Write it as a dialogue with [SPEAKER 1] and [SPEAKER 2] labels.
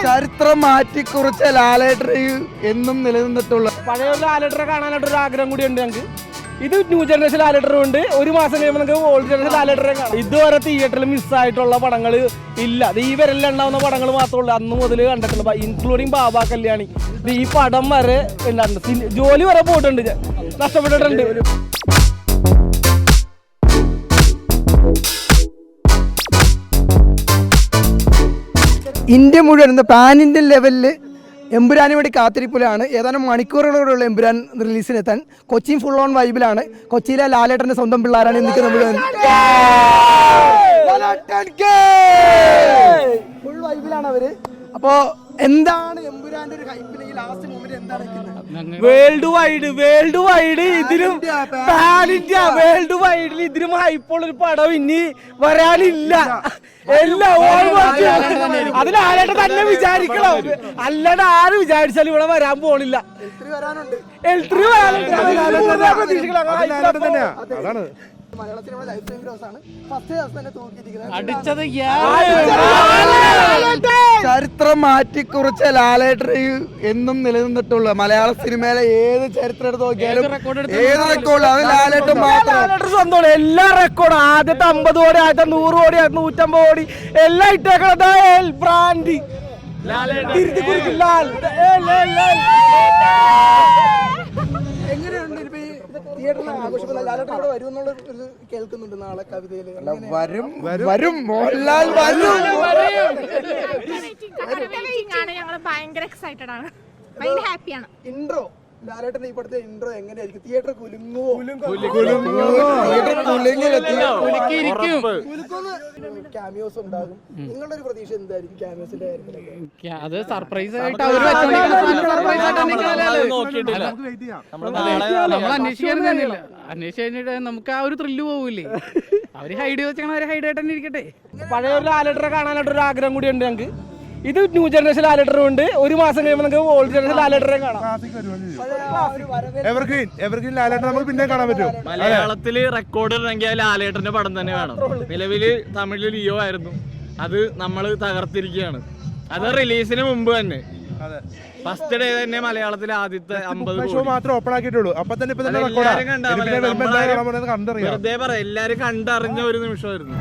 [SPEAKER 1] ചരിത്രം മാറ്റിക്കുറിച്ച ലാലേട്ടർ എന്നും നിലനിന്നിട്ടുള്ള
[SPEAKER 2] പഴയ ഒരു ലാലേട്ടറെ കാണാനായിട്ട് ഒരു ആഗ്രഹം കൂടി ഉണ്ട് ഞങ്ങൾക്ക്. ഇത് ന്യൂ ജനറേഷൻ ലാലേട്ടറും ഉണ്ട്. ഒരു മാസം കഴിയുമ്പോൾ നമുക്ക് ഓൾഡ് ജനറേഷൻ ലാലേട്ടറെ കാണാം. ഇതുവരെ തിയേറ്ററിൽ മിസ്സായിട്ടുള്ള പടങ്ങൾ ഇല്ല. ഈ വിരലിൽ ഉണ്ടാവുന്ന പടങ്ങൾ മാത്രമേ ഉള്ളൂ അന്ന് മുതൽ കണ്ടിട്ടുള്ളൂ, ഇൻക്ലൂഡിങ് ബാബാ കല്യാണി. ഈ പടം വരെ ഉണ്ടായിരുന്നു. ജോലി വരെ പോയിട്ടുണ്ട്, നഷ്ടപ്പെട്ടിട്ടുണ്ട്.
[SPEAKER 1] ഇന്ത്യ മുഴുവൻ പാൻ ഇന്ത്യൻ ലെവലിൽ എമ്പുരാന് വേണ്ടി കാത്തിരിപ്പിലാണ്. ഏതാനും മണിക്കൂറുകളോടുള്ള എമ്പുരാൻ റിലീസിനെത്താൻ കൊച്ചിൻ ഫുൾ ഓൺ വൈബിലാണ്. കൊച്ചിയിലെ ലാലേട്ടന്റെ സ്വന്തം പിള്ളേരാണ് ഇന്നൊക്കെ മുഴുവൻ ഫുൾ വൈബിലാണ് അവര്. അപ്പോ എന്താണ് എമ്പുരാന്റെ ഒരു ഹൈപ്പിന് ഈ ലാസ്റ്റ് മൊമെന്റ് എന്താണ്?
[SPEAKER 2] വേൾഡ് വൈഡ് ഇതിലും പാൻ ഇന്ത്യ വേൾഡ് വൈഡിൽ ഇതിലും ഹൈപ്പുള്ള ഒരു പടം ഇനി വരാനില്ല. എല്ലാം അത് ലാലേട്ടൻ തന്നെ വിചാരിക്കണം, അല്ലാണ്ട് ആര് വിചാരിച്ചാലും ഇവിടെ വരാൻ പോണില്ല.
[SPEAKER 1] ചരിത്രം മാറ്റിക്കുറിച്ച ലാലേട്ടർ എന്നും നിലനിന്നിട്ടുള്ള മലയാള സിനിമയിലെ ഏത് ചരിത്രം എടുത്ത് നോക്കിയാലും ഏത് റെക്കോർഡ് അത് ലാലേട്ടൻ മാത്രം
[SPEAKER 2] സ്വന്തമാണ്. എല്ലാ റെക്കോർഡും ആദ്യത്തെ 50 കോടി, ആദ്യത്തെ 100 കോടി, 150 കോടി എല്ലാം ഇട്ടേക്കണത് ബ്രാൻഡ്
[SPEAKER 1] കേൾക്കുന്നുണ്ട്. നാളെ കവിതയില് വരും മോഹൻലാൽ
[SPEAKER 3] ഞങ്ങൾ ഭയങ്കര എക്സൈറ്റഡ് ആണ്, ഭയങ്കര ഹാപ്പിയാണ്.
[SPEAKER 1] ഇൻട്രോ ലാലേട്ടന്റെ ഈ പടത്തെ ഇൻട്രോ എങ്ങനെയായിരിക്കും? തിയേറ്റർ ക്യാമിയോസ് ഉണ്ടാകും. നിങ്ങളുടെ ഒരു പ്രതീക്ഷ എന്തായിരിക്കും ക്യാമിയോസിന്റെ കാര്യത്തിലൊക്കെ?
[SPEAKER 4] അത് സർപ്രൈസ് ആയിട്ട് നമ്മൾ അന്വേഷിച്ചിട്ട് നമുക്ക് ആ ഒരു ത്രില്ല് പോവില്ലേ? അവര് ഹൈഡ് വെച്ചാൽ അവര് ഹൈഡ് ആയിട്ട് തന്നെ ഇരിക്കട്ടെ.
[SPEAKER 2] പഴയ ഒരു ലാലേട്ടറെ കാണാനായിട്ട് ഒരു ആഗ്രഹം കൂടി ഉണ്ട് ഞങ്ങൾക്ക്. ഇത് ന്യൂ ജനറേഷൻ ലാലേട്ടറും ഉണ്ട്. ഒരു മാസം കഴിയുമ്പോൾ നമുക്ക് ഓൾഡ് ജനറേഷൻ ലാലേട്ടറെ കാണാം.
[SPEAKER 5] എവർഗ്രീൻ ലാലേട്ടൻ നമുക്ക് പിന്നെ കാണാൻ പറ്റും.
[SPEAKER 6] മലയാളത്തില് റെക്കോർഡ് ഇടണമെങ്കിൽ ലാലേട്ടന്റെ പടം തന്നെ വേണം. നിലവില് തമിഴില് ലിയോ ആയിരുന്നു, അത് നമ്മള് തകർത്തിരിക്കുകയാണ്. അത് റിലീസിന് മുമ്പ് തന്നെ ഫസ്റ്റ് ഡേ തന്നെ മലയാളത്തിലെ ആദ്യത്തെ 50
[SPEAKER 5] ഷോ മാത്രം ഓപ്പൺ ആക്കിയിട്ടുള്ളൂ. അപ്പൊ തന്നെ
[SPEAKER 6] വെറുതെ പറയാം, എല്ലാരും കണ്ടറിഞ്ഞ ഒരു നിമിഷമായിരുന്നു.